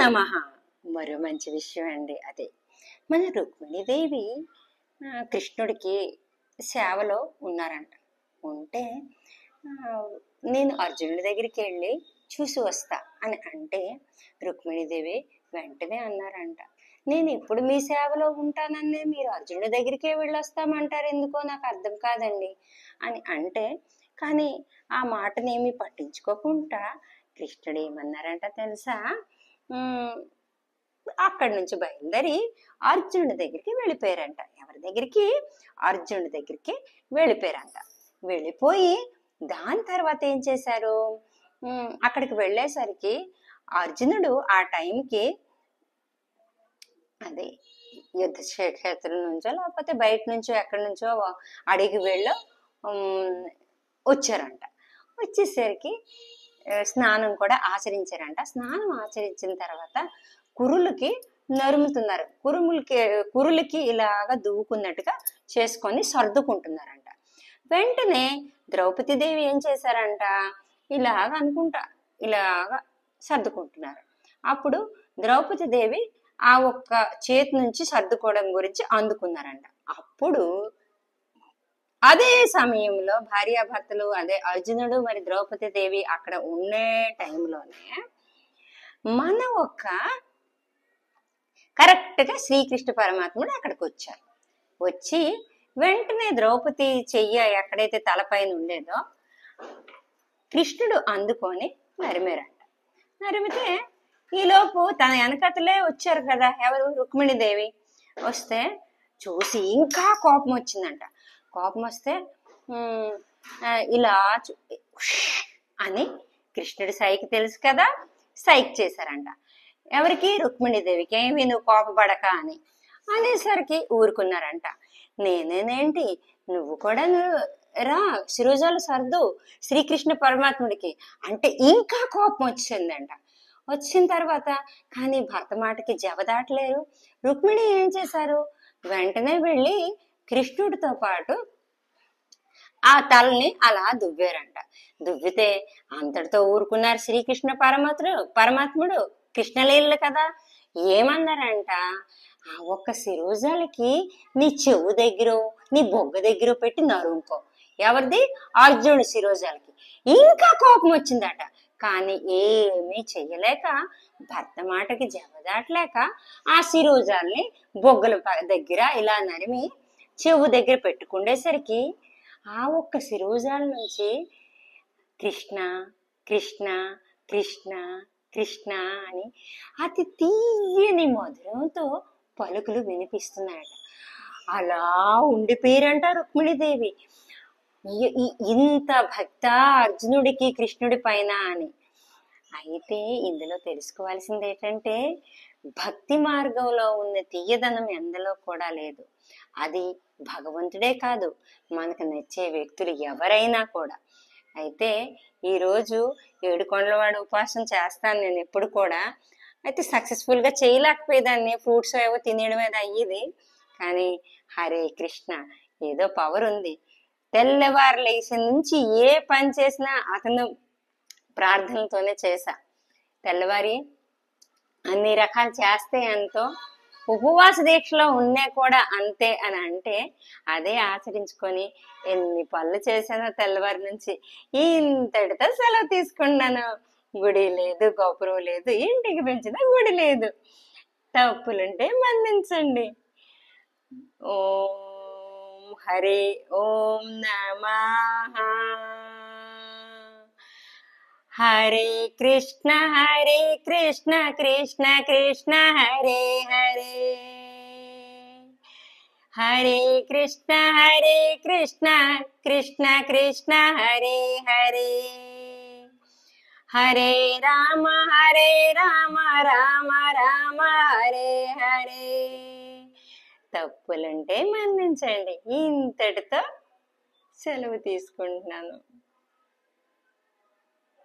నమః. మరో మంచి విషయం అండి అదే. మన రుక్మిణీదేవి కృష్ణుడికి సేవలో ఉన్నారంట. ఉంటే నేను అర్జునుడి దగ్గరికి వెళ్ళి చూసి వస్తా అని అంటే రుక్మిణీదేవి వెంటనే అన్నారంట, నేను ఇప్పుడు మీ సేవలో ఉంటానని మీరు అర్జునుడి దగ్గరికే వెళ్ళొస్తామంటారు ఎందుకో నాకు అర్థం కాదండి అని అంటే, కానీ ఆ మాటనేమి పట్టించుకోకుండా కృష్ణుడు ఏమన్నారంట తెలుసా, అక్కడి నుంచి బయలుదేరి అర్జునుడి దగ్గరికి వెళ్ళిపోయారంట. ఎవరి దగ్గరికి? అర్జునుడి దగ్గరికి వెళ్ళిపోయారంట. వెళ్ళిపోయి దాని తర్వాత ఏం చేశారు, అక్కడికి వెళ్ళేసరికి అర్జునుడు ఆ టైంకి అదే యుద్ధ క్షేత్రం నుంచో లేకపోతే బయట నుంచో ఎక్కడి నుంచో అడిగి వెళ్ళో వచ్చారంట. వచ్చేసరికి స్నానం కూడా ఆచరించారంట. స్నానం ఆచరించిన తర్వాత కురులకి నరుముతున్నారు. కురులకి ఇలాగా దువ్వుకున్నట్టుగా చేసుకొని సర్దుకుంటున్నారంట. వెంటనే ద్రౌపదీదేవి ఏం చేశారంట, ఇలాగ అనుకుంటా ఇలాగా సర్దుకుంటున్నారు. అప్పుడు ద్రౌపదీదేవి ఆ ఒక్క చేతి నుంచి సర్దుకోవడం గురించి అందుకున్నారంట. అప్పుడు అదే సమయంలో భార్యాభర్తలు అదే అర్జునుడు మరి ద్రౌపదీదేవి అక్కడ ఉండే టైంలోనే మన ఒక కరెక్ట్గా శ్రీకృష్ణ పరమాత్ముడు అక్కడికి వచ్చారు. వచ్చి వెంటనే ద్రౌపది చెయ్య ఎక్కడైతే తలపైన ఉండేదో కృష్ణుడు అందుకొని నరిమేరంట. నరిమితే ఈలోపు తన వెనకతలే వచ్చారు కదా ఎవరు, రుక్మిణీదేవి. వస్తే చూసి ఇంకా కోపం వచ్చిందంట. కోపం వస్తే ఇలా అని కృష్ణుడి సైకి తెలుసు కదా, సైక్ చేశారంట. ఎవరికి? రుక్మిణీదేవికి. ఏమి నువ్వు కోపపడక అని అనేసరికి ఊరుకున్నారంట. నేనేనేంటి, నువ్వు కూడా రా శిరోజాలు సర్దు శ్రీకృష్ణ పరమాత్ముడికి అంటే ఇంకా కోపం వచ్చిందంట. వచ్చిన తర్వాత కానీ భర్త మాటకి జవదాటలేరు. రుక్మిణి ఏం చేశారు, వెంటనే వెళ్ళి కృష్ణుడితో పాటు ఆ తలని అలా దువ్వారంట. దువ్వితే అంతటితో ఊరుకున్నారు శ్రీకృష్ణ పరమాత్ముడు. కృష్ణలీలలు కదా. ఏమన్నారంట, ఆ ఒక్క శిరోజాలకి నీ చెవు దగ్గర నీ బొగ్గ దగ్గర పెట్టి నరుముకో. ఎవరిది? అర్జునుడు శిరోజాలకి. ఇంకా కోపం వచ్చిందట. కానీ ఏమీ చెయ్యలేక భర్త మాటకి జవదాటలేక ఆ శిరోజాల్ని బొగ్గల దగ్గర ఇలా నరిమి చెవు దగ్గర పెట్టుకుండేసరికి ఆ ఒక్క శిరోజాల నుంచి కృష్ణ కృష్ణ కృష్ణ కృష్ణ అని అతి తీయని మధురంతో పలుకులు వినిపిస్తున్నాయట. అలా ఉండిపోయారంట రుక్మిణీదేవి. ఇంత భక్త అర్జునుడికి కృష్ణుడి పైన అని. అయితే ఇందులో తెలుసుకోవాల్సింది ఏంటంటే భక్తి మార్గంలో ఉన్న తీయదనం ఎందులో కూడా లేదు. అది భగవంతుడే కాదు, మనకు నచ్చే వ్యక్తులు ఎవరైనా కూడా. అయితే ఈరోజు ఏడుకొండలవాడు ఉపాసన చేస్తాను నేను ఎప్పుడు కూడా. అయితే సక్సెస్ఫుల్గా చేయలేకపోయేదాన్ని, ఫ్రూట్స్ ఏవో తినేయడం మీద అయ్యేది. కానీ హరే కృష్ణ ఏదో పవర్ ఉంది. తెల్లవారు లేచిన నుంచి ఏ పని చేసినా అతను ప్రార్థనతోనే చేశా. తెల్లవారి అన్ని రకాలు చేస్తే ఎంతో, ఉపవాస దీక్షలో ఉన్నా కూడా అంతే అని అంటే అదే ఆచరించుకొని ఎన్ని పనులు చేశానో తెల్లవారి నుంచి. ఇంతటితో సెలవు తీసుకున్నాను. గుడి లేదు, గోపురం లేదు, ఇంటికి పెంచిన గుడి లేదు. తప్పులుంటే మన్నించండి. ఓం హరి ఓం నమః. హరే కృష్ణ కృష్ణ కృష్ణ హరే హరే, హరే కృష్ణ కృష్ణ కృష్ణ హరే హరే, హరే రామ రామ రామ హరే హరే. తప్పులుంటే మన్నించండి. ఇంతటితో సెలవు తీసుకుంటున్నాను.